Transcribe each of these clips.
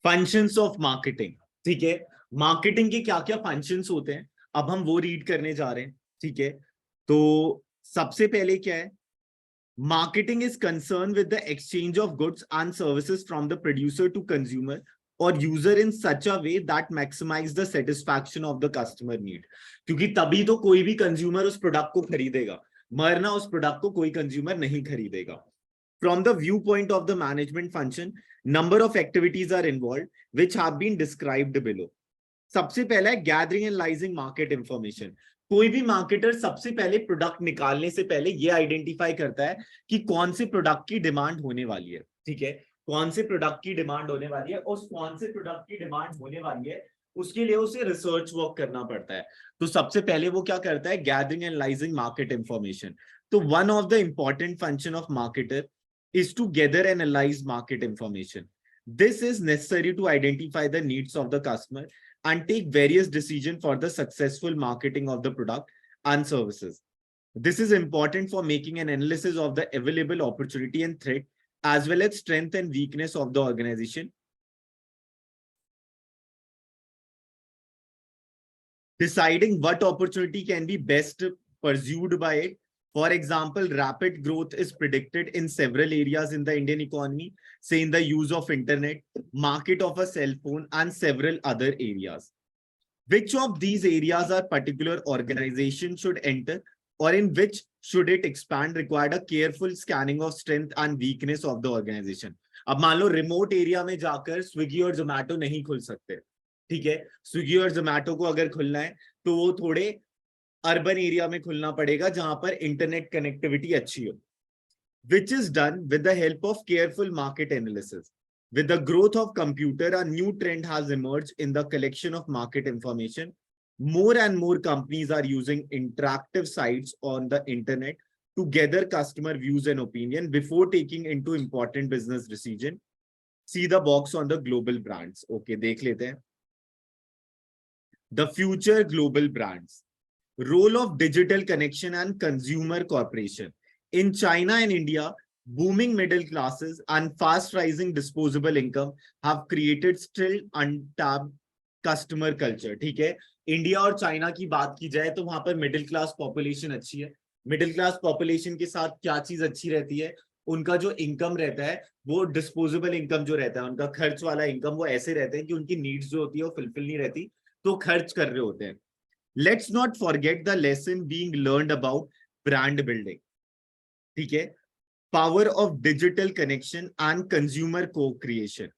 Functions of marketing. ठीक है, marketing के क्या क्या फंक्शंस होते हैं अब हम वो रीड करने जा रहे हैं। ठीक है, तो सबसे पहले क्या है, marketing is concern with the exchange of goods and services from the producer to consumer और user in such a way that maximize the satisfaction of the customer need. क्योंकि तभी तो कोई भी कंज्यूमर उस प्रोडक्ट को खरीदेगा, मरना उस प्रोडक्ट को कोई कंज्यूमर नहीं खरीदेगा। From the viewpoint of the management function, number of activities are involved, which have been described below. सबसे पहला है gathering and liaising market information. कोई भी मार्केटर सबसे पहले प्रोडक्ट निकालने से पहले ये आइडेंटिफाई करता है कि कौन से प्रोडक्ट की डिमांड होने वाली है। ठीक है, कौन से प्रोडक्ट की डिमांड होने वाली है, और कौन से प्रोडक्ट की डिमांड होने वाली है उसके लिए उसे रिसर्च वर्क करना पड़ता है। तो सबसे पहले वो क्या करता है, gathering and liaising market information. तो one of the important function of marketer is to gather and analyze market information. This is necessary to identify the needs of the customer and take various decisions for the successful marketing of the product and services. This is important for making an analysis of the available opportunity and threat, as well as strength and weakness of the organization. Deciding what opportunity can be best pursued by it. For example, rapid growth is predicted in several areas in the Indian economy, say in the use of internet, market of a cell phone, and several other areas. Which of these areas are particular organization should enter, or in which should it expand, required a careful scanning of strength and weakness of the organization. अब मान लो remote area में जाकर Swiggy और जोमैटो नहीं खुल सकते। ठीक है, स्विगी और जोमैटो को अगर खुलना है तो वो थोड़े अर्बन एरिया में खुलना पड़ेगा जहां पर इंटरनेट कनेक्टिविटी अच्छी हो, which is done with the help of careful market analysis. With the growth of computer, a new trend has emerged in the collection of market information. More and more companies are using interactive sites on the internet to gather customer views and opinion before taking into important business decision. See the box on the global brands. Okay, देख लेते हैं. The future global brands. Role of digital connection and consumer cooperation. In China and India, booming middle classes and fast rising disposable income have created still untapped customer culture. ठीक है, India और China की बात की जाए तो वहां पर मिडिल क्लास पॉपुलेशन अच्छी है। मिडिल क्लास पॉपुलेशन के साथ क्या चीज अच्छी रहती है, उनका जो इनकम रहता है वो डिस्पोजेबल इनकम जो रहता है, उनका खर्च वाला इनकम वो ऐसे रहते हैं कि उनकी नीड्स जो होती है वो फुलफिल नहीं रहती, तो खर्च कर रहे होते हैं। Let's not forget the lesson being learned about brand building. ठीक है, power of digital connection and consumer co-creation.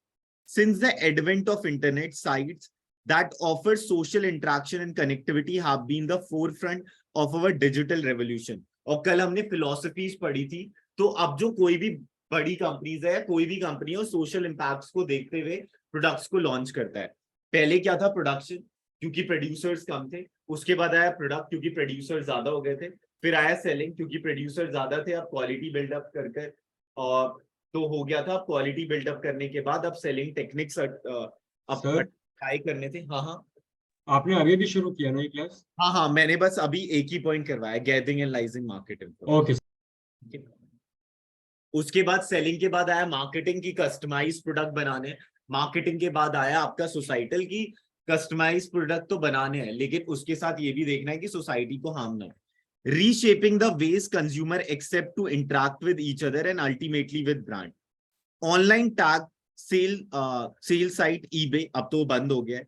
Since the advent of internet, sites that offer social interaction and connectivity have been the forefront of our digital revolution. और कल हमने philosophies पढ़ी थी, तो अब जो कोई भी बड़ी कंपनीज है, कोई भी कंपनी हो, सोशल इंपैक्ट्स को देखते हुए प्रोडक्ट्स को लॉन्च करता है। पहले क्या था, प्रोडक्शन, क्योंकि प्रोड्यूसर्स कम थे। उसके बाद आया प्रोडक्ट, क्योंकि प्रोड्यूसर ज्यादा हो गए थे। फिर आया सेलिंग, क्योंकि प्रोड्यूसर ज्यादा थे, अब क्वालिटी बिल्डअप कर और तो हो गया था। क्वालिटी बिल्डअप करने के बाद अब सेलिंग टेक्निक्स अब सर ट्राई करने थे। हाँ हाँ आपने अभी भी शुरू किया ना ये क्लास? हाँ हाँ, मैंने बस अभी एक ही पॉइंट करवाया, gathering and liaising market okay. Information. उसके बाद सेलिंग के बाद आया मार्केटिंग की कस्टमाइज प्रोडक्ट बनाने। मार्केटिंग के बाद आया आपका सोसाइटल की कस्टमाइज प्रोडक्ट तो बनाने हैं, लेकिन उसके साथ ये भी देखना है कि सोसाइटी को हार्म ना हो। Reshaping the ways consumer expect to interact with each other and ultimately with brand. Online tag sale site eBay अब तो बंद हो गया है,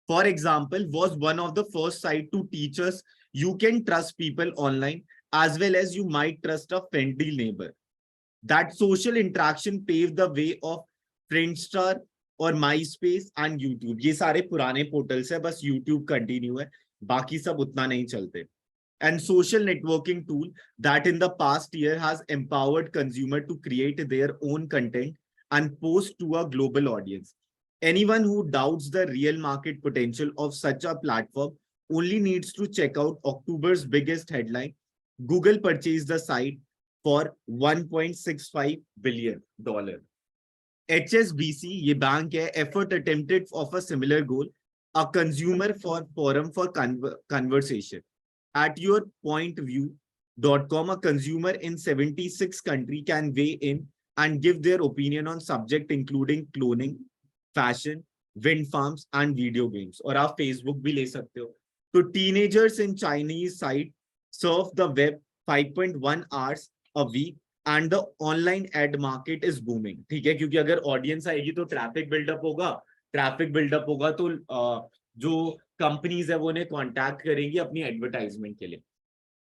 for example was one of the first site to teach us you can trust people online as well as you might trust a friendly neighbour. That social interaction paved the way of Friendster और MySpace and YouTube. ये सारे पुराने portals है, बस YouTube continue है, बाकी सब उतना नहीं चलते। And social networking tool that in the past year has empowered consumer to create their own content and post to a global audience. Anyone who doubts the real market potential of such a platform only needs to check out October's biggest headline. Google purchased the site for $1.65 billion. HSBC, ये bank है, effort attempted of a similar goal, a consumer for forum for conversation. At your point view.com, a consumer in 76 countries can weigh in and give their opinion on subject including cloning, fashion, wind farms and video games. और आप Facebook भी ले सकते हो. तो teenagers in Chinese site surf the web 5.1 hours a week and the online ad market is booming. ठीक है, क्योंकि अगर ऑडियंस आएगी तो ट्रैफिक बिल्डअप होगा तो जो कंपनीज है वो उन्हें कॉन्टैक्ट करेंगी अपनी एडवर्टाइजमेंट के लिए.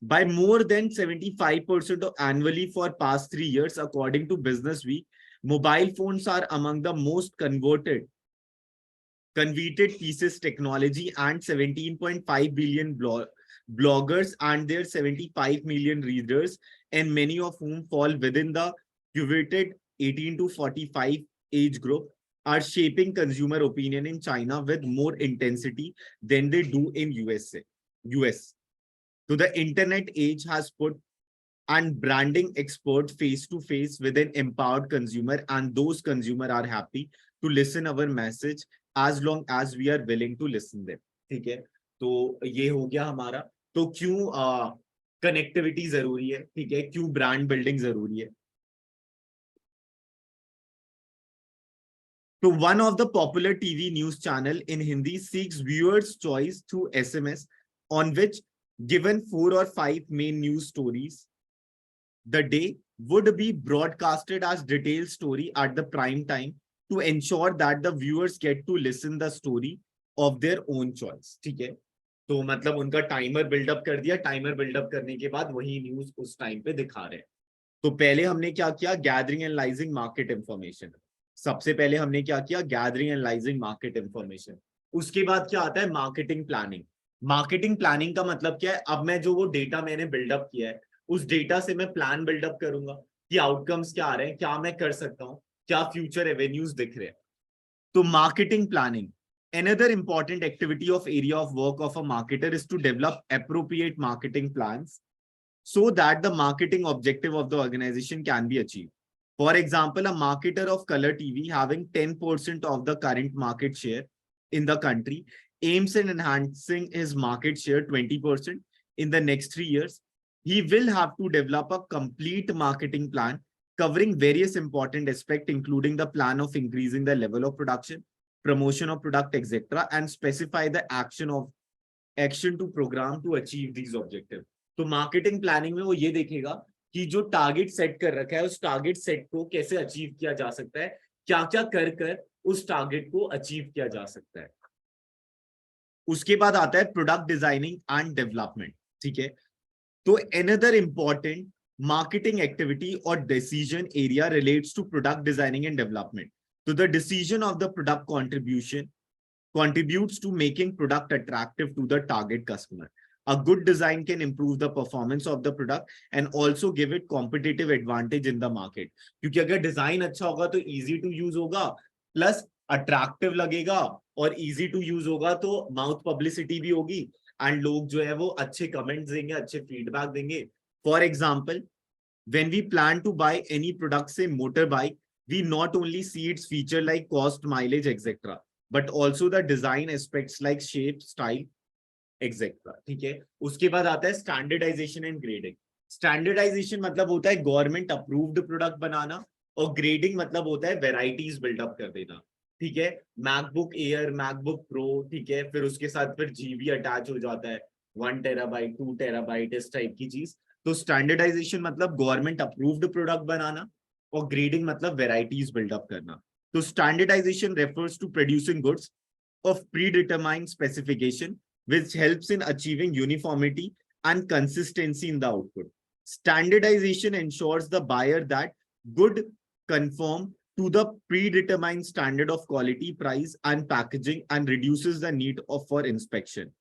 By more than 75% annually for past 3 years, according to Business Week, mobile phones are among the most converted pieces technology, and 17.5 billion bloggers and their 75 million readers, and many of whom fall within the coveted 18 to 45 age group, are shaping consumer opinion in China with more intensity than they do in US. So the internet age has put and branding expert face to face with an empowered consumer, and those consumer are happy to listen our message as long as we are willing to listen them. ठीक है, तो ये हो गया हमारा. तो क्यों connectivity जरूरी है, ठीक है, क्यों ब्रांड बिल्डिंग जरूरी है. So one of the popular TV news channel in Hindi seeks viewers' choice through SMS, on which given 4 or 5 main news stories the day would be broadcasted as detailed story at the prime time to ensure that the viewers get to listen the story of their own choice. ठीक है, तो मतलब उनका timer buildup कर दिया, timer buildup करने के बाद वही न्यूज उस टाइम पे दिखा रहे हैं. तो पहले हमने क्या किया, gathering and analysing market information. सबसे पहले हमने क्या किया, gathering and analysing market information. उसके बाद क्या आता है, मार्केटिंग प्लानिंग. मार्केटिंग प्लानिंग का मतलब क्या है, अब मैं जो वो डेटा मैंने बिल्डअप किया है उस डेटा से मैं प्लान बिल्डअप करूंगा कि आउटकम्स क्या आ रहे हैं, क्या मैं कर सकता हूं, क्या फ्यूचर रेवेन्यूज दिख रहे हैं. तो marketing planning. Another important activity of area of work of a marketer is to develop appropriate marketing plans so that the marketing objective of the organization can be achieved. For example, a marketer of color TV having 10% of the current market share in the country aims at enhancing his market share 20% in the next 3 years. He will have to develop a complete marketing plan covering various important aspects, including the plan of increasing the level of production, promotion of product, etc., and specify the action to program to achieve these objectives. तो marketing planning में वो ये देखेगा कि जो target set कर रखा है उस टारगेट सेट को कैसे अचीव किया जा सकता है, क्या क्या कर उस टारगेट को अचीव किया जा सकता है. उसके बाद आता है प्रोडक्ट डिजाइनिंग एंड डेवलपमेंट. ठीक है, तो another important marketing activity or decision area relates to product designing and development. So the decision of the product contributes to making product attractive to the target customer. A good design can improve the performance of the product and also give it competitive advantage in the market. क्योंकि अगर design अच्छा होगा तो easy to use होगा, plus attractive लगेगा, और easy to use होगा तो माउथ पब्लिसिटी भी होगी एंड लोग जो है वो अच्छे कमेंट्स देंगे, अच्छे फीडबैक देंगे. For example, when we plan to buy any product, say motorbike, we not only see its feature like cost, mileage, etc., but also the design aspects like shape, style, etc. ठीक है, उसके बाद आता है standardisation and grading. Standardisation मतलब होता है government approved product बनाना, और ग्रेडिंग मतलब होता है वेराइटीज बिल्डअप कर देना. ठीक है, मैकबुक एयर, मैकबुक प्रो, ठीक है, फिर उसके साथ फिर जीबी अटैच हो जाता है, 1 टेराबाइट 2 टेराबाइट इस टाइप की चीज. तो स्टैंडर्डाइजेशन मतलब गवर्नमेंट अप्रूव्ड प्रोडक्ट बनाना, और ग्रेडिंग मतलब वेराइटीज बिल्डअप करना. तो standardisation refers to producing goods of predetermined specification which helps in achieving uniformity and consistency in the output. Standardization ensures the buyer that good conform to the predetermined standard of quality, price, and packaging, and reduces the need for inspection,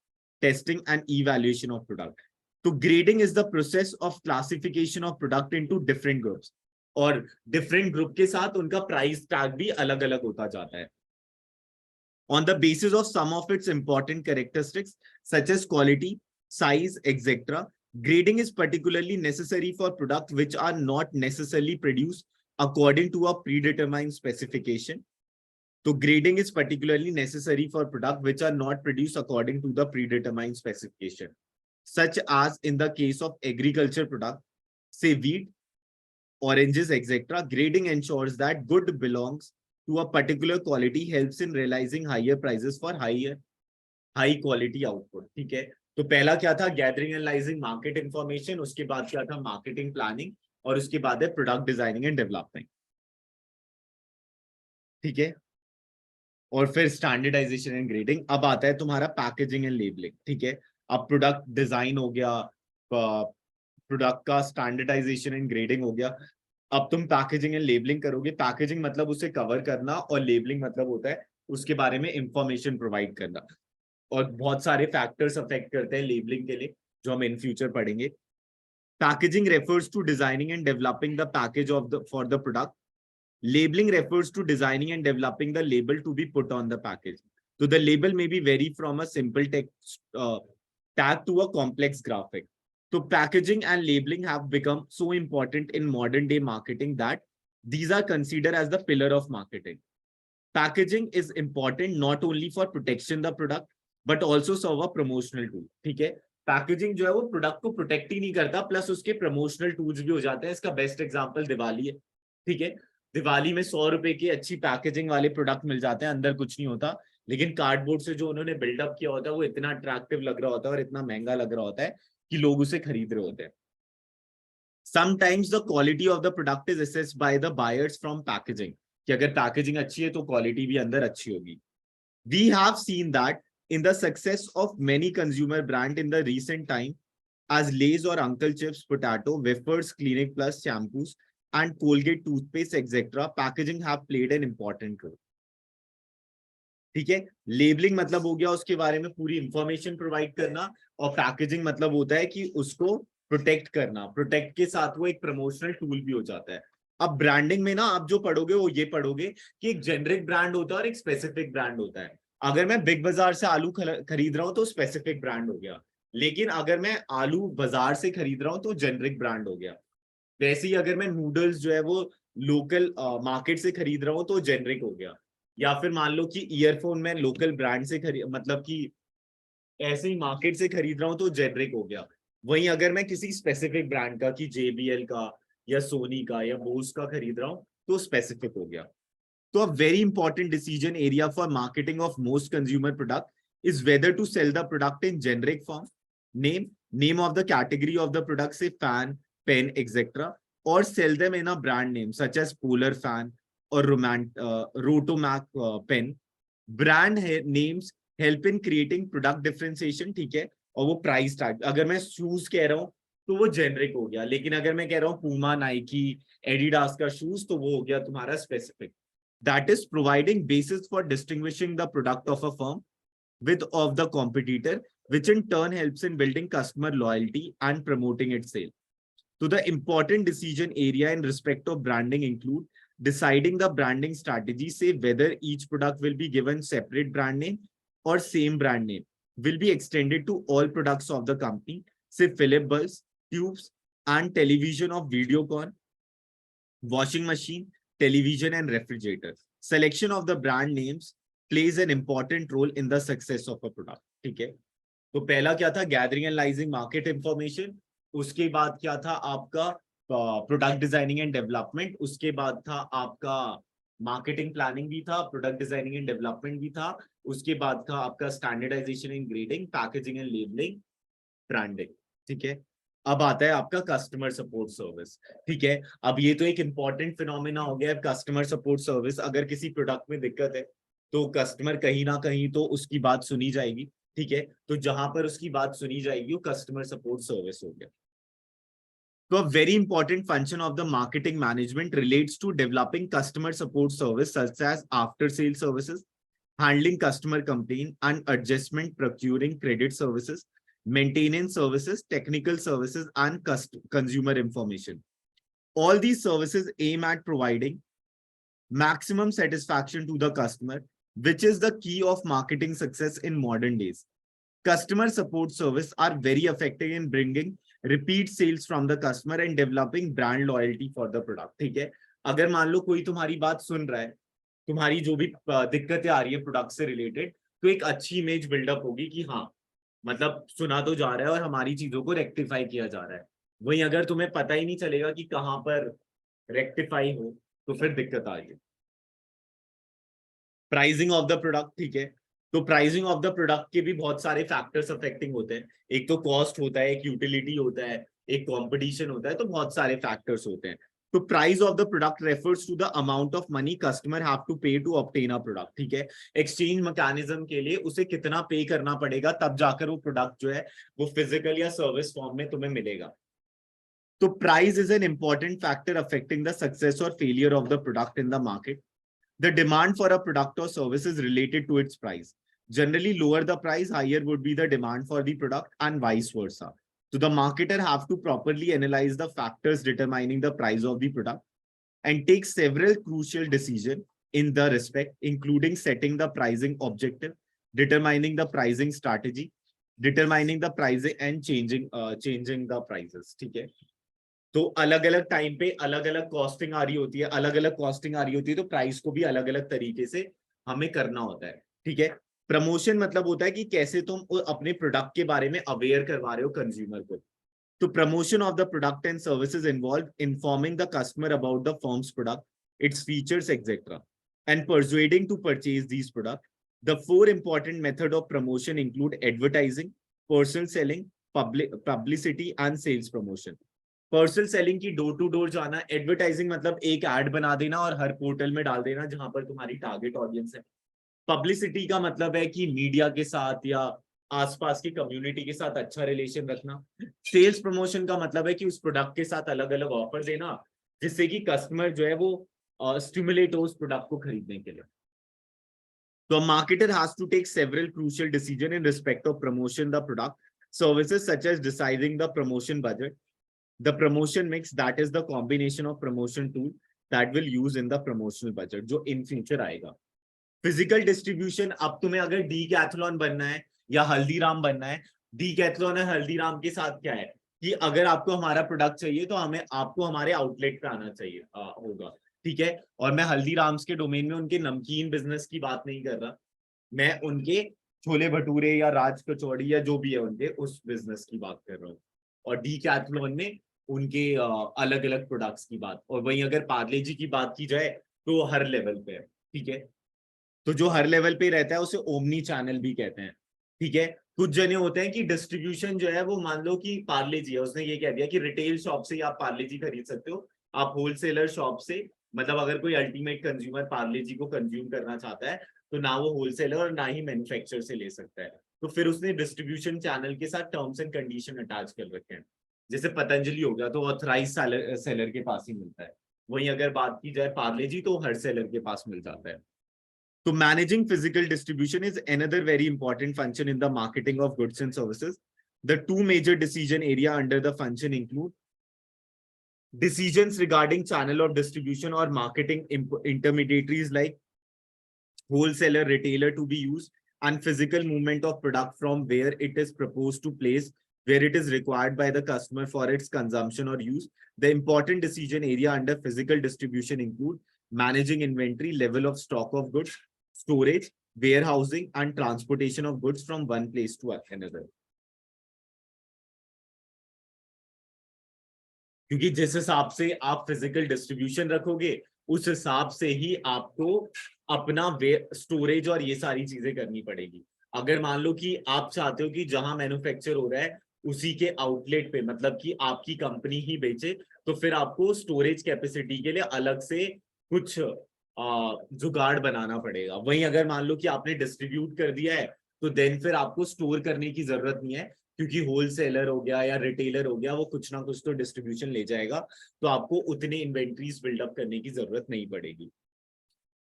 testing, and evaluation of product. So grading is the process of classification of product into different groups, और different group के साथ उनका price tag भी अलग-अलग होता जाता है. On the basis of some of its important characteristics, such as quality, size, etc., grading is particularly necessary for products which are not necessarily produced according to a predetermined specification. So grading is particularly necessary for products which are not produced according to the predetermined specification, such as in the case of agriculture product, say wheat, oranges, etc. Grading ensures that good belongs to a particular quality helps in realizing higher prices for high quality output. ठीक है, तो पहला क्या था, gathering analysing market information, उसके बाद क्या था, मार्केटिंग प्लानिंग, और उसके बाद है प्रोडक्ट डिजाइनिंग एंड डेवलपमेंट. ठीक है, और फिर स्टैंडर्डाइजेशन एंड ग्रेडिंग. अब आता है तुम्हारा पैकेजिंग एंड लेबलिंग. ठीक है, अब प्रोडक्ट डिजाइन हो गया, प्रोडक्ट का स्टैंडर्डाइजेशन एंड ग्रेडिंग हो गया. अब तुम पैकेजिंग एंड लेबलिंग करोगे. पैकेजिंग मतलब उसे कवर करना, और लेबलिंग मतलब होता है उसके बारे में इंफॉर्मेशन प्रोवाइड करना. और बहुत सारे फैक्टर्स अफेक्ट करते हैं लेबलिंग के लिए, जो हम इन फ्यूचर पढ़ेंगे. Packaging refers to designing and developing the package for the product. Labeling refers to designing and developing the label to be put on the package. So the label may be vary from a simple text tag to a complex graphic. So packaging and labeling have become so important in modern day marketing that these are considered as the pillar of marketing. Packaging is important not only for protection the product but also serve a promotional tool. ठीक है, packaging जो है वो product को protect ही नहीं करता, plus उसके promotional tools भी हो जाते हैं. इसका बेस्ट एग्जांपल दिवाली है. ठीक है, दिवाली में 100 रुपए की अच्छी पैकेजिंग वाले प्रोडक्ट मिल जाते हैं, अंदर कुछ नहीं होता, लेकिन कार्डबोर्ड से जो उन्होंने बिल्डअप किया होता है वो इतना अट्रैक्टिव लग रहा होता है और इतना महंगा लग रहा होता है कि लोग उसे खरीद रहे होते हैं. Sometimes the quality of the product is assessed by the buyers from packaging, कि अगर पैकेजिंग अच्छी है तो क्वालिटी भी अंदर अच्छी होगी. We have seen that in the success of many consumer brand in the recent time, as Lay's or Uncle Chips potato, Wafers, Clinic Plus shampoos, and Colgate toothpaste, etc., packaging have played an important role. ठीक है, labelling मतलब हो गया उसके बारे में पूरी information provide करना, और पैकेजिंग मतलब होता है कि उसको प्रोटेक्ट करना. प्रोटेक्ट के साथ वो एक प्रमोशनल टूल भी हो जाता है. अब ब्रांडिंग में ना आप जो पढ़ोगे वो ये पढ़ोगे कि एक जेनरिक ब्रांड होता है और एक स्पेसिफिक ब्रांड होता है. अगर मैं बिग बाजार से आलू खरीद रहा हूं तो स्पेसिफिक ब्रांड हो गया, लेकिन अगर मैं आलू बाजार से खरीद रहा हूं तो जेनरिक ब्रांड हो गया. वैसे ही अगर मैं नूडल्स जो है वो लोकल मार्केट से खरीद रहा हूँ तो जेनरिक हो गया. या फिर मान लो कि ईयरफोन मैं लोकल ब्रांड से मतलब कि ऐसे ही मार्केट से खरीद रहा हूँ तो जेनरिक हो गया. वहीं अगर मैं किसी स्पेसिफिक ब्रांड का, कि JBL का या सोनी का या बोस का खरीद रहा हूँ तो स्पेसिफिक हो गया. तो a very important decision area for marketing of most consumer product is whether to sell the product in generic form, name of the category of the product, say fan, pen, etc., or sell them in a brand name such as Polar Fan or Rotomac pen. Brand names help in creating product differentiation. ठीक है, और वो price tag, अगर मैं shoes कह रहा हूँ तो वो जेनरिक हो गया, लेकिन अगर मैं कह रहा हूँ पूमा, नाइकी, एडिडास का शूज तो वो हो गया तुम्हारा specific. That is providing basis for distinguishing the product of a firm with of the competitor, which in turn helps in building customer loyalty and promoting its sale. So the important decision area in respect of branding include deciding the branding strategy, say whether each product will be given separate brand name or same brand name will be extended to all products of the company, say Philip bulbs, tubes, and television of Videocon, washing machine, television, and refrigerator. Selection of the brand names plays an important role in the success of a product. ठीक है, तो पहला क्या था, gathering analysing market information. उसके बाद क्या था आपका प्रोडक्ट डिजाइनिंग एंड डेवलपमेंट. उसके बाद था आपका मार्केटिंग प्लानिंग भी था, प्रोडक्ट डिजाइनिंग एंड डेवलपमेंट भी था. उसके बाद था आपका standardisation and grading, packaging and labelling, branding. ठीक है, अब आता है आपका कस्टमर सपोर्ट सर्विस. ठीक है, अब ये तो एक इंपॉर्टेंट फिनोमेना हो गया कस्टमर सपोर्ट सर्विस. अगर किसी प्रोडक्ट में दिक्कत है तो कस्टमर कहीं ना कहीं तो उसकी बात सुनी जाएगी. ठीक है, तो जहां पर उसकी बात सुनी जाएगी वो कस्टमर सपोर्ट सर्विस हो गया. तो a very important function of the marketing management relates to developing customer support service such as after sale services, handling customer complaint and adjustment, procuring credit services, maintenance services, technical services, and consumer information. All these services aim at providing maximum satisfaction to the customer, which is the key of marketing success in modern days. Customer support service are very effective in bringing repeat sales from the customer and developing brand loyalty for the product. ठीक है, अगर मान लो कोई तुम्हारी बात सुन रहा है, तुम्हारी जो भी दिक्कतें आ रही है प्रोडक्ट से रिलेटेड, तो एक अच्छी इमेज बिल्डअप होगी कि हाँ मतलब सुना तो जा रहा है और हमारी चीजों को रेक्टिफाई किया जा रहा है. वहीं अगर तुम्हें पता ही नहीं चलेगा कि कहाँ पर रेक्टिफाई हो तो फिर दिक्कत आ गई. प्राइसिंग ऑफ द प्रोडक्ट, ठीक है। तो प्राइसिंग ऑफ द प्रोडक्ट के भी बहुत सारे फैक्टर्स अफेक्टिंग होते हैं। एक तो कॉस्ट होता है, एक यूटिलिटी होता है, एक कंपटीशन होता है, तो बहुत सारे फैक्टर्स होते हैं। तो price of the product refers to the amount of money customer have to pay to obtain a product, ठीक है। एक्सचेंज मैकेनिज्म के लिए उसे कितना पे करना पड़ेगा, तब जाकर वो प्रोडक्ट जो है वो फिजिकल या सर्विस फॉर्म में तुम्हें मिलेगा। तो price is an important factor affecting the success और failure of the product in the market. The demand for a product or service is related to its price. Generally, lower the price, higher would be the demand for the product, and vice versa. So the marketer have to properly analyze the factors determining the price of the product and take several crucial decisions in the respect, including setting the pricing objective, determining the pricing strategy, determining the pricing, and changing the prices. ठीक है। तो अलग अलग time पे अलग अलग costing आ रही होती है, अलग अलग कॉस्टिंग आ रही होती है, तो प्राइस को भी अलग अलग तरीके से हमें करना होता है, ठीक है। प्रमोशन मतलब होता है कि कैसे तुम अपने प्रोडक्ट के बारे में अवेयर करवा रहे हो कंज्यूमर को। तो promotion of the product and services involve informing the customer about the firm's product, its features etcetera, and persuading to purchase these product. The four important method of promotion include advertising, personal selling, publicity and sales promotion. Personal selling की door to door जाना, advertising मतलब एक add बना देना और हर portal में डाल देना जहां पर तुम्हारी टारगेट ऑडियंस है। पब्लिसिटी का मतलब है कि मीडिया के साथ या आसपास की कम्युनिटी के साथ अच्छा रिलेशन रखना। सेल्स प्रमोशन का मतलब है कि उस प्रोडक्ट के साथ अलग अलग ऑफर देना जिससे कि कस्टमर जो है वो स्टिमुलेट हो उस प्रोडक्ट को खरीदने के लिए। तो a marketer has to take several crucial decisions in respect of promotion the product services, such as deciding the promotion budget, the promotion mix, that is the combination of promotion tool that will use in the promotional budget जो in future आएगा। Physical distribution, अब तुम्हें अगर Decathlon बनना है या हल्दीराम बनना है, डीकैथलॉन और हल्दीराम के साथ क्या है कि अगर आपको हमारा प्रोडक्ट चाहिए तो हमें आपको हमारे आउटलेट पे आना चाहिए होगा, ठीक है। और मैं हल्दीराम्स के डोमेन में उनके नमकीन बिजनेस की बात नहीं कर रहा, मैं उनके छोले भटूरे या राज कचौड़ी या जो भी है उनके उस बिजनेस की बात कर रहा हूँ। और डीकैथलॉन में उनके अलग अलग प्रोडक्ट्स की बात। और वहीं अगर पार्ले जी की बात की जाए तो हर लेवल पे है, ठीक है। तो जो हर लेवल पे रहता है उसे ओमनी चैनल भी कहते हैं, ठीक है। कुछ जने होते हैं कि डिस्ट्रीब्यूशन जो है वो मान लो कि पार्ले जी है, उसने ये कह दिया कि रिटेल शॉप से आप पार्ले जी खरीद सकते हो, आप होलसेलर शॉप से, मतलब अगर कोई अल्टीमेट कंज्यूमर पार्ले जी को कंज्यूम करना चाहता है तो ना वो होलसेलर और ना ही मैन्युफैक्चरर से ले सकता है। तो फिर उसने डिस्ट्रीब्यूशन चैनल के साथ टर्म्स एंड कंडीशन अटैच कर रखे हैं। जैसे पतंजलि हो गया तो ऑथराइज सेलर के पास ही मिलता है, वहीं अगर बात की जाए पार्ले जी तो हर सेलर के पास मिल जाता है। So managing physical distribution is another very important function in the marketing of goods and services. The two major decision area under the function include decisions regarding channel of distribution or marketing intermediaries like wholesaler, retailer to be used, and physical movement of product from where it is proposed to place, where it is required by the customer for its consumption or use. The important decision area under physical distribution include managing inventory, level of stock of goods, storage, warehousing, and transportation of goods from one place to another. क्योंकि जिस हिसाब से आप physical distribution रखोगे उस हिसाब से ही आपको अपना स्टोरेज और ये सारी चीजें करनी पड़ेगी। अगर मान लो कि आप चाहते हो कि जहां मैन्युफैक्चर हो रहा है उसी के आउटलेट पे, मतलब कि आपकी कंपनी ही बेचे, तो फिर आपको स्टोरेज कैपेसिटी के लिए अलग से कुछ जुगाड़ बनाना पड़ेगा। वहीं अगर मान लो कि आपने डिस्ट्रीब्यूट कर दिया है तो देन फिर आपको स्टोर करने की जरूरत नहीं है, क्योंकि होलसेलर हो गया या रिटेलर हो गया वो कुछ ना कुछ तो डिस्ट्रीब्यूशन ले जाएगा, तो आपको उतने इन्वेंट्रीज बिल्डअप करने की जरूरत नहीं पड़ेगी।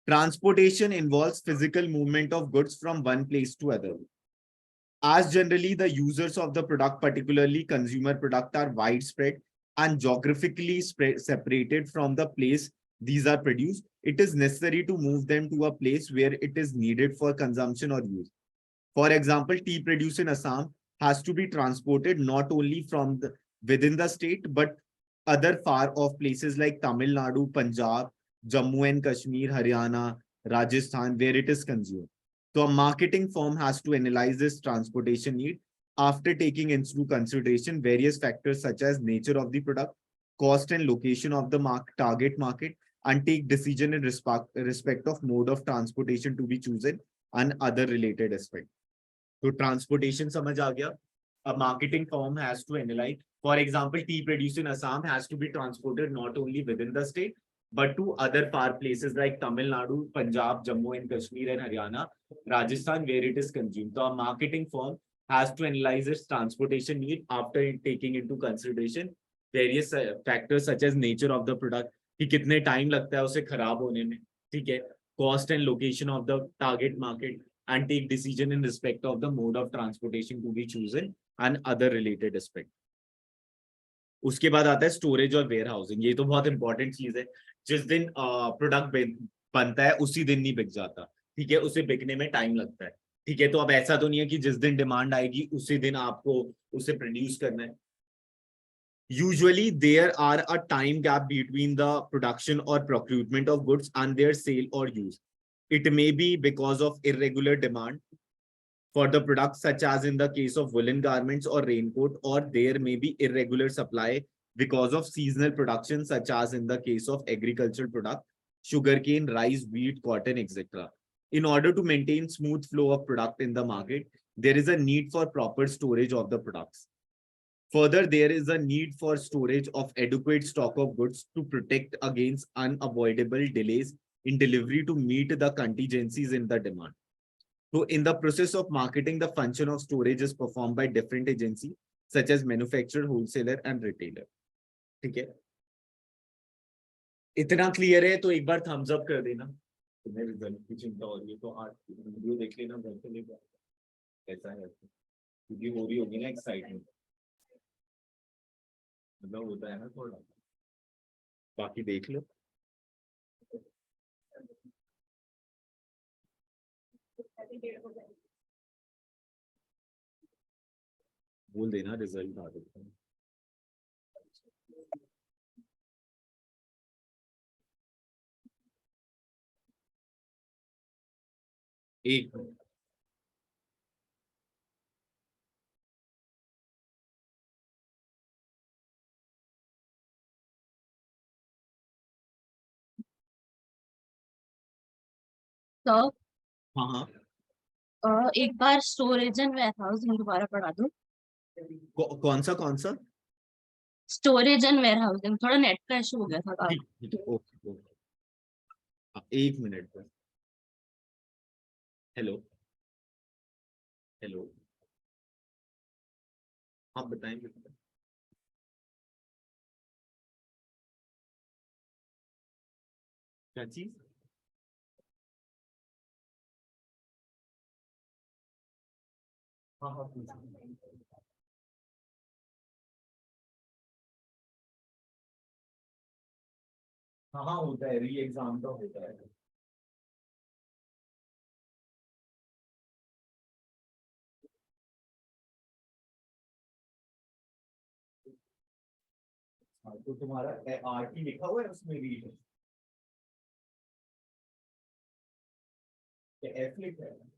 Transportation involves physical movement of goods from one place to other. As generally the users of the product, particularly consumer product, are widespread and geographically separated from the place these are produced, it is necessary to move them to a place where it is needed for consumption or use. For example, tea produced in Assam has to be transported not only from within the state, but other far off places like Tamil Nadu, Punjab, Jammu and Kashmir, Haryana, Rajasthan, where it is consumed. So a marketing firm has to analyze this transportation need after taking into consideration various factors such as nature of the product, cost and location of the target market, and take decision in respect of mode of transportation to be chosen and other related aspect. So transportation समझ आ गया. A marketing firm has to analyze. For example, tea produced in Assam has to be transported not only within the state, but to other far places like Tamil Nadu, Punjab, Jammu and Kashmir, and Haryana, Rajasthan, where it is consumed. So a marketing firm has to analyze its transportation need after taking into consideration various factors such as nature of the product, कि कितने time लगता है उसे खराब होने में, ठीक है, cost and location of the target market, and take decision in respect of the mode of transportation to be chosen and other related aspect. उसके बाद आता है स्टोरेज और वेयर हाउसिंग. ये तो बहुत इंपॉर्टेंट चीज है. जिस दिन प्रोडक्ट बनता है उसी दिन नहीं बिक जाता, ठीक है, उसे बिकने में टाइम लगता है, ठीक है. तो अब ऐसा तो नहीं है कि जिस दिन डिमांड आएगी उसी दिन आपको उसे प्रोड्यूस करना है. Usually there are a time gap between the production or procurement of goods and their sale or use. It may be because of irregular demand for the products, such as in the case of woolen garments or raincoat, or there may be irregular supply because of seasonal production, such as in the case of agricultural product, sugarcane, rice, wheat, cotton, etc. In order to maintain smooth flow of product in the market, there is a need for proper storage of the products. Further, there is a need for storage of adequate stock of goods to protect against unavoidable delays in delivery to meet the contingencies in the demand. So in the process of marketing, the function of storage is performed by different agencies such as manufacturer, wholesaler and retailer. ठीक है, इतना clear है तो एक बार Thums up कर देना. तुम्हें result की चिंता हो रही है तो आज वीडियो देख लेना, घर पे लेकर कैसा है क्योंकि हो रही होगी ना एक्साइटमेंट, मतलब होता है ना थोड़ा. बाकी देख लो. बोल देना रिजल्ट आ देता है. एक तो हाँ हाँ. एक बार स्टोरेज एंड वेयर हाउसिंग दोबारा पढ़ा दो. कौन सा स्टोरेज एंड वेयर हाउसिंग, थोड़ा नेट का इशू हो गया था काफी. ओके ओके, एक मिनट पर. हेलो हेलो, आप बताएं. क्या चीज? हाँ हाँ हाँ हाँ, होता है, री एग्जाम का होता है. हाँ, तो तुम्हारा आरटी लिखा हुआ है उसमें, री है क्या, एफ लिखा है?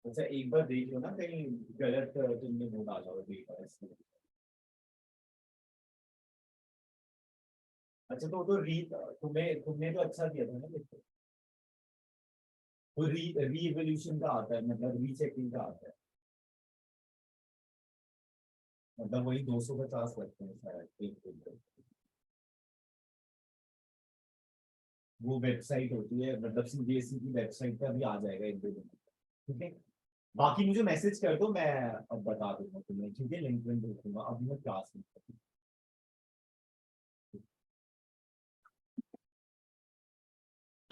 अच्छा एक बार देख लो ना, कहीं गलत तुमने वो डाला हो देखा इसमें. अच्छा तो री तुमने तो अच्छा किया था ना देखो. तो री एवोल्यूशन का आता है, मतलब रीचेकिंग का आता है, मतलब वही 250 लगते हैं शायद एक पेपर. वो वेबसाइट होती है, मतलब सीबीएसई की वेबसाइट पे अभी आ जाएगा एक दो दिन. ठीक है, बाकी मुझे मैसेज कर दो, मैं अब बता दूंगा तुम्हें, ठीक है, लिंक भेज दूंगा. अभी मैं क्लास में.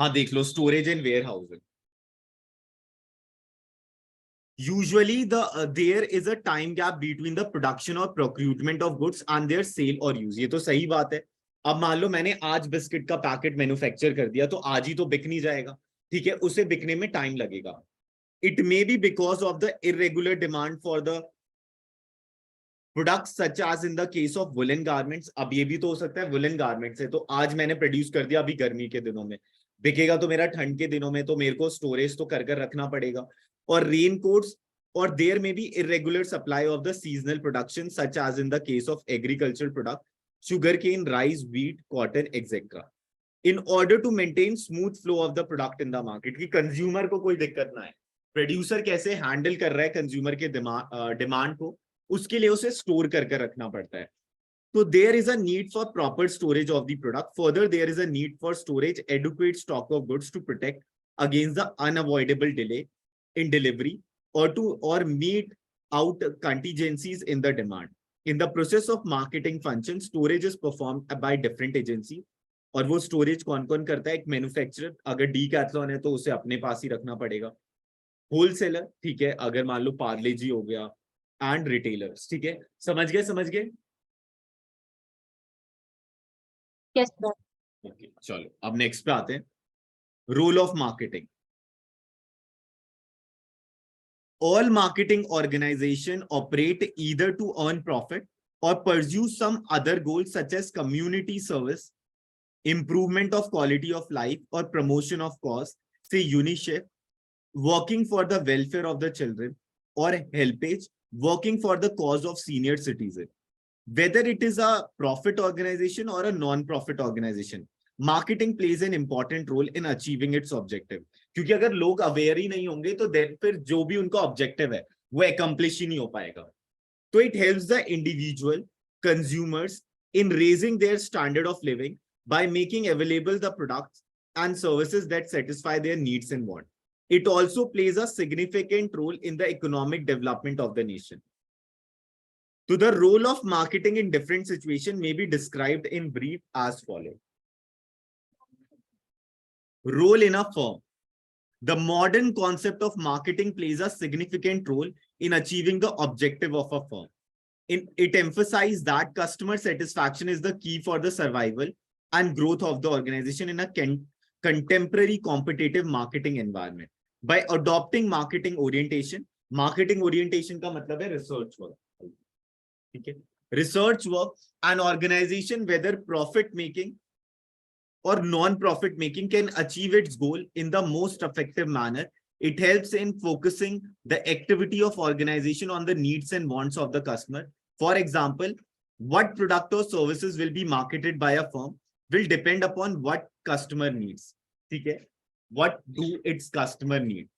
हाँ देख लो, storage and warehousing. Usually there is a time gap between the production or procurement of goods and their sale or use. ये तो सही बात है. अब मान लो मैंने आज बिस्किट का पैकेट मैन्युफैक्चर कर दिया तो आज ही तो बिक नहीं जाएगा, ठीक है, उसे बिकने में टाइम लगेगा. It may be because of the irregular demand for the products such as in the case of woolen garments. अब ये भी तो हो सकता है woolen garments है, तो आज मैंने प्रोड्यूस कर दिया अभी गर्मी के दिनों में, बिकेगा तो मेरा ठंड के दिनों में, तो मेरे को स्टोरेज तो कर रखना पड़ेगा. और rain quotes or there may be irregular supply of the seasonal production, such as in the case of agricultural product, sugarcane, rice, wheat, cotton, etc. In order to maintain smooth flow of the product in the market, कि consumer को कोई दिक्कत ना है, producer कैसे handle कर रहा है consumer के demand को, उसके लिए उसे store करके रखना पड़ता है. So there is a need for proper storage of the product. Further, there is a need for storage adequate stock of goods to protect against the unavoidable delay in delivery or meet out contingencies in the demand. In the process of marketing function, storage is performed by different agencies. और वो storage कौन कौन करता है? एक manufacturer, अगर Decathlon है तो उसे अपने पास ही रखना पड़ेगा. होलसेलर, ठीक है, अगर मान लो पार्ले जी हो गया, एंड रिटेलर्स. ठीक है, समझ गए? Yes, sir. ओके, चलो अब नेक्स्ट पे आते हैं. Role of marketing. All marketing organizations operate either to earn profit or pursue some other goals such as community service, improvement of quality of life, or promotion of cause, say UNICEF, working for the welfare of the children, or HelpAge, working for the cause of senior citizens. Whether it is a profit organization or a non-profit organization, marketing plays an important role in achieving its objective. क्योंकि अगर लोग aware ही नहीं होंगे तो then फिर जो भी उनका ऑब्जेक्टिव है वो accomplish ही नहीं हो पाएगा. तो it helps the individual consumers in raising their standard of living by making available the products and services that satisfy their needs and wants. It also plays a significant role in the economic development of the nation. So the role of marketing in different situations may be described in brief as follows. Role in a firm. The modern concept of marketing plays a significant role in achieving the objective of a firm. It emphasizes that customer satisfaction is the key for the survival and growth of the organization in a contemporary competitive marketing environment. By adopting marketing orientation का मतलब है research work. Okay. Research work, an organization, whether profit making or non-profit making, can achieve its goal in the most effective manner. It helps in focusing the activity of organization on the needs and wants of the customer. For example, what product or services will be marketed by a firm will depend upon what customer needs. Okay? What do its customer need?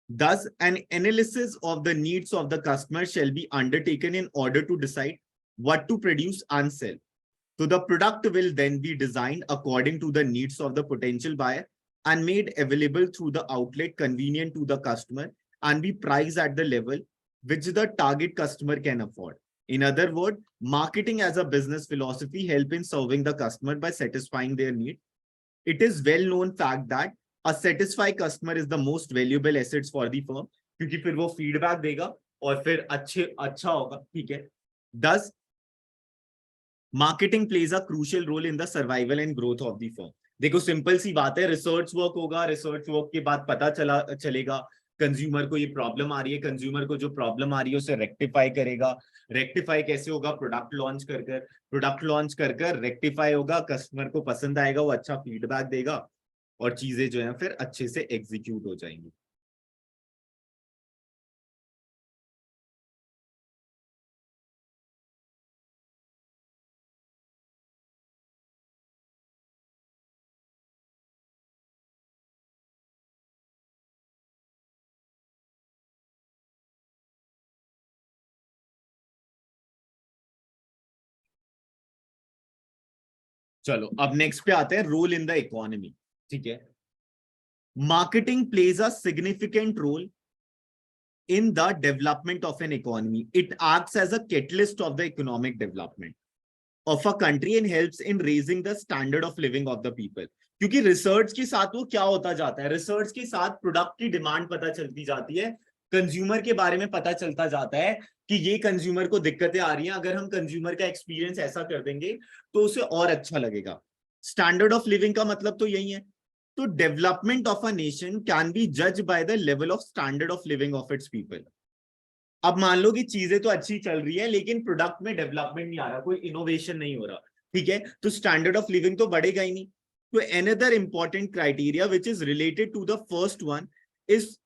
Thus, an analysis of the needs of the customer shall be undertaken in order to decide what to produce and sell. So the product will then be designed according to the needs of the potential buyer and made available through the outlet convenient to the customer and be priced at the level which the target customer can afford. In other words, marketing as a business philosophy helps in serving the customer by satisfying their need. It is well-known fact that a satisfied customer is the most valuable assets for the firm, क्योंकि फिर वो feedback देगा और फिर अच्छा होगा. ठीक है. Thus, marketing plays a crucial role in the survival and growth of the firm. देखो सिंपल सी बात है, रिसर्च वर्क होगा, रिसर्च वर्क के बाद पता चलेगा कंज्यूमर को ये प्रॉब्लम आ रही है, कंज्यूमर को जो प्रॉब्लम आ रही है उसे रेक्टिफाई करेगा. रेक्टिफाई कैसे होगा? प्रोडक्ट लॉन्च कर रेक्टिफाई होगा, कस्टमर को पसंद आएगा, वो अच्छा फीडबैक देगा और चीजें जो है फिर अच्छे से एग्जीक्यूट हो जाएंगी. चलो अब नेक्स्ट पे आते हैं, रोल इन द इकोनॉमी. ठीक है. Marketing plays a significant role in the development of an economy. It acts as a catalyst of the economic development of a country and helps in raising the standard of living of the people. क्योंकि research के साथ वो क्या होता जाता है, research के साथ प्रोडक्ट की डिमांड पता चलती जाती है, कंज्यूमर के बारे में पता चलता जाता है कि ये कंज्यूमर को दिक्कतें आ रही हैं, अगर हम कंज्यूमर का एक्सपीरियंस ऐसा कर देंगे तो उसे और अच्छा लगेगा. स्टैंडर्ड ऑफ लिविंग का मतलब तो यही है. तो development of a nation can be जज by the level of standard of living of its people. अब मान लो कि चीजें तो अच्छी चल रही है लेकिन प्रोडक्ट में डेवलपमेंट नहीं आ रहा, कोई इनोवेशन नहीं हो रहा. ठीक है, तो स्टैंडर्ड ऑफ लिविंग तो बढ़ेगा ही नहीं. तो another important criteria which is related to the first one is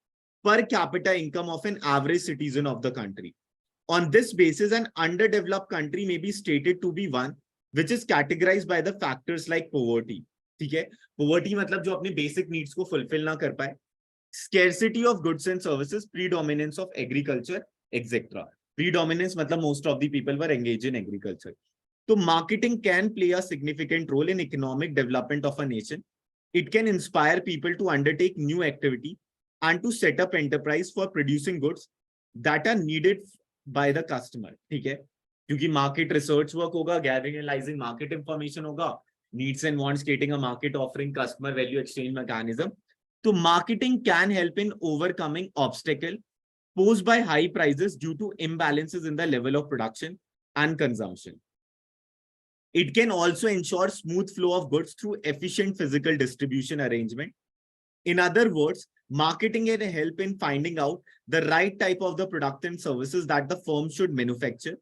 per capita income of an average citizen of the country. On this basis, an underdeveloped country may be stated to be one which is categorized by the factors like poverty. ठीक है, poverty मतलब जो अपने basic needs को fulfill ना कर पाए, scarcity of goods and services, predominance of agriculture, etc. Predominance मतलब most of the people were engaged in agriculture. So marketing can play a significant role in economic development of a nation. It can inspire people to undertake new activity and to set up enterprise for producing goods that are needed by the customer. ठीक है, क्योंकि market research work होगा, gathering and analyzing market information होगा, needs and wants, creating a market offering, customer value exchange mechanism. So marketing can help in overcoming obstacle posed by high prices due to imbalances in the level of production and consumption. It can also ensure smooth flow of goods through efficient physical distribution arrangement. In other words, marketing can help in finding out the right type of the product and services that the firm should manufacture,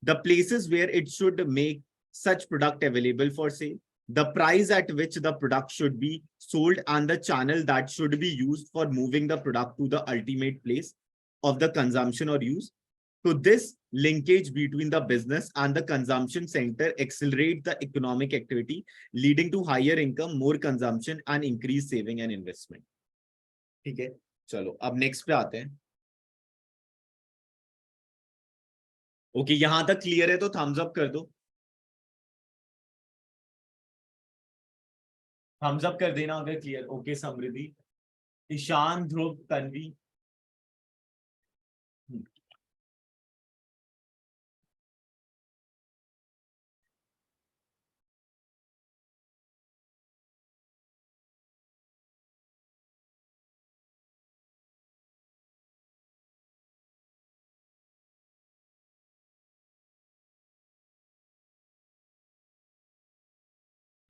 the places where it should make such product available for sale, the price at which the product should be sold, and the channel that should be used for moving the product to the ultimate place of the consumption or use. So this linkage between the business and the consumption center accelerates the economic activity, leading to higher income, more consumption, and increased saving and investment. ठीक है, चलो अब next पे आते हैं. Okay, यहां तक clear है तो थम्स अप कर दो. थम्स अप कर देना अगर क्लियर. ओके, समृद्धि, ईशान, ध्रुव, तन्वी.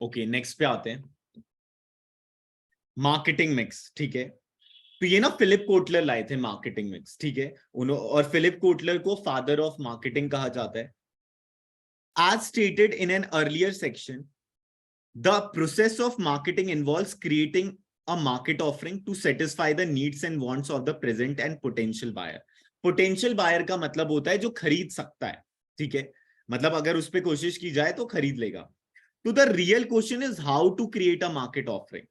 ओके, नेक्स्ट पे आते हैं. Marketing mix. ठीक है, तो ये ना फिलिप कोटलर लाए थे मार्केटिंग मिक्स. ठीक है, और फिलिप कोटलर को फादर ऑफ मार्केटिंग कहा जाता है. As stated in an earlier section, the process of marketing involves creating a market offering to satisfy the needs and wants of the present and potential buyer. Potential buyer का मतलब होता है जो खरीद सकता है. ठीक है, मतलब अगर उस पर कोशिश की जाए तो खरीद लेगा. तो the real question is how to create a market offering.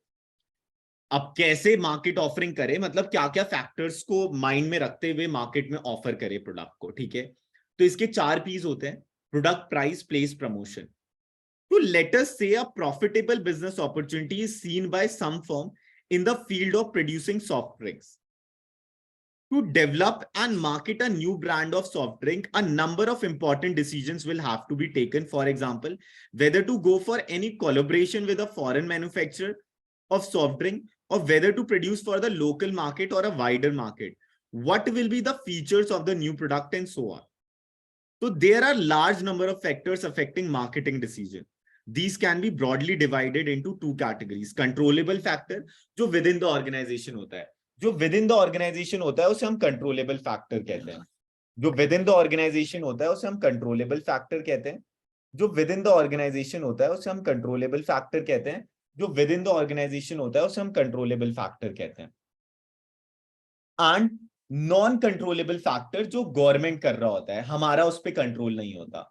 अब कैसे मार्केट ऑफरिंग करे, मतलब क्या क्या फैक्टर्स को माइंड में रखते हुए मार्केट में ऑफर करे प्रोडक्ट को. ठीक है, तो इसके 4 पीस होते हैं: प्रोडक्ट, प्राइस, प्लेस, प्रमोशन. तो let us say a profitable business opportunity is seen by some firm in the field of producing soft drinks. To develop and market a new brand of soft drink, a number of important decisions will have to be taken. For example, whether to go for any collaboration with a foreign manufacturer of soft drink, or whether to produce for the local market or a wider market. What will be the features of the new product and so on. So there are large number of factors affecting marketing decision. These can be broadly divided into 2 categories. Controllable factor, जो within the organization होता है. जो within the organization होता है उसे हम controllable factor कहते हैं. जो within the organization होता है उसे हम controllable factor कहते हैं. जो within the organization होता है उसे हम controllable factor कहते हैं. जो विद इन द ऑर्गेनाइजेशन होता है उसे हम कंट्रोलेबल फैक्टर कहते हैं. एंड नॉन कंट्रोलेबल फैक्टर जो गवर्नमेंट कर रहा होता है, हमारा उस पर कंट्रोल नहीं होता.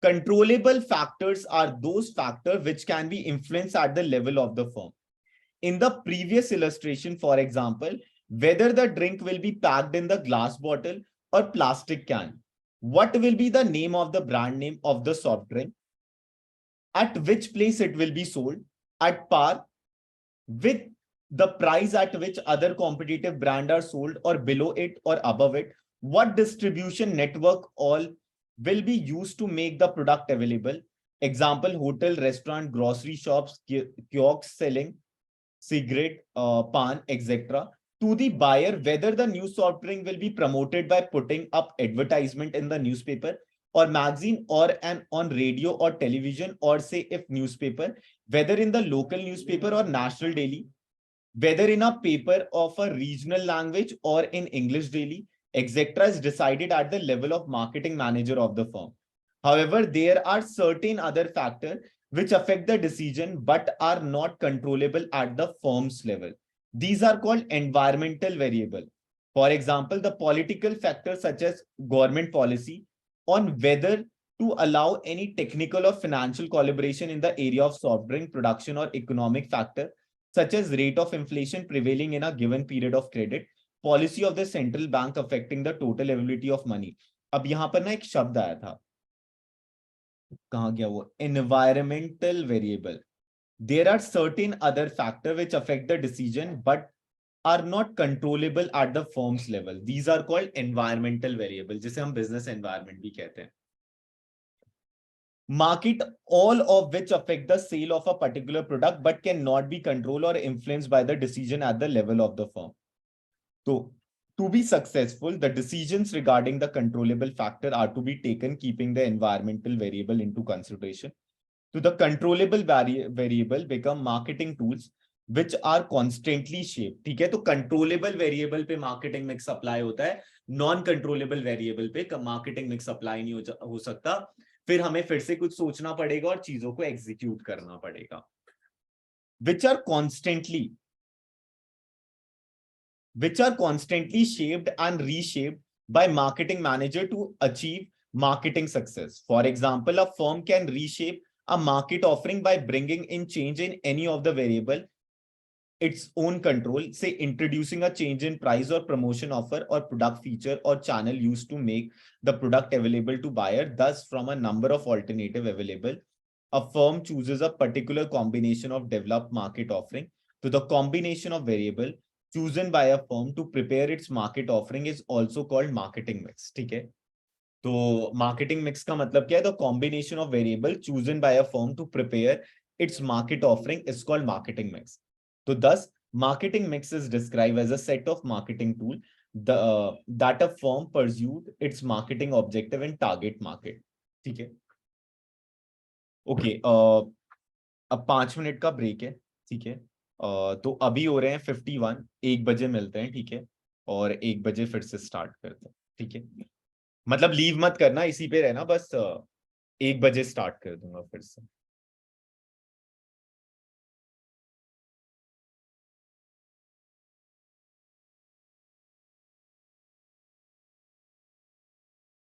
Controllable factors are those factor which can be influence at the level of the firm. In the previous illustration, for example, whether the drink will be packed in the glass bottle or plastic can, what will be the name of the brand name of the soft drink, at which place it will be sold, at par with the price at which other competitive brands are sold, or below it or above it, what distribution network all will be used to make the product available. Example, hotel, restaurant, grocery shops, kiosks selling cigarette, pan, etc. To the buyer, whether the new soft drink will be promoted by putting up advertisement in the newspaper or magazine, or on radio or television, or say if newspaper, whether in the local newspaper or national daily, whether in a paper of a regional language or in English daily, etc. is decided at the level of marketing manager of the firm. However, there are certain other factors which affect the decision but are not controllable at the firm's level. These are called environmental variable. For example, the political factors such as government policy on whether to allow any technical or financial collaboration in the area of soft drink production, or economic factor such as rate of inflation prevailing in a given period of credit, policy of the central bank affecting the total availability of money. अब यहाँ पर ना एक शब्द आया था, कहाँ गया वो, environmental variable. There are certain other factors which affect the decision but are not controllable at the firm's level. These are called environmental variable, जिसे हम business environment भी कहते हैं. Market, all of which affect the sale of a particular product but cannot be controlled or influenced by the decision at the level of the firm. So, to be successful, the decisions regarding the controllable factor are to be taken keeping the environmental variable into consideration. So, the controllable variable become marketing tools which are constantly shaped. ठीक है, तो controllable variable पे marketing mix apply होता है, non controllable variable पे marketing mix apply नहीं हो सकता. फिर हमें फिर से कुछ सोचना पड़ेगा और चीजों को execute करना पड़ेगा. Which are constantly shaped and reshaped by marketing manager to achieve marketing success. For example, a firm can reshape a market offering by bringing in change in any of the variable its own control, say introducing a change in price or promotion offer or product feature or channel used to make the product available to buyer. Thus, from a number of alternative available, a firm chooses a particular combination of developed market offering. So the combination of variable chosen by a firm to prepare its market offering is also called marketing mix. ठीक है, तो marketing mix का मतलब क्या है? The combination of variable chosen by a firm to prepare its market offering is called marketing mix. So thus, marketing mix is described as a set of marketing tool that a firm pursued its marketing objective and target market. ठीक है, okay, अब 5 minute का break है. ठीक है, तो अभी हो रहे हैं 51, 1 बजे मिलते हैं. ठीक है, और 1 बजे फिर से स्टार्ट करते हैं. ठीक है, मतलब लीव मत करना, इसी पे रहना, बस 1 बजे स्टार्ट कर दूंगा फिर से.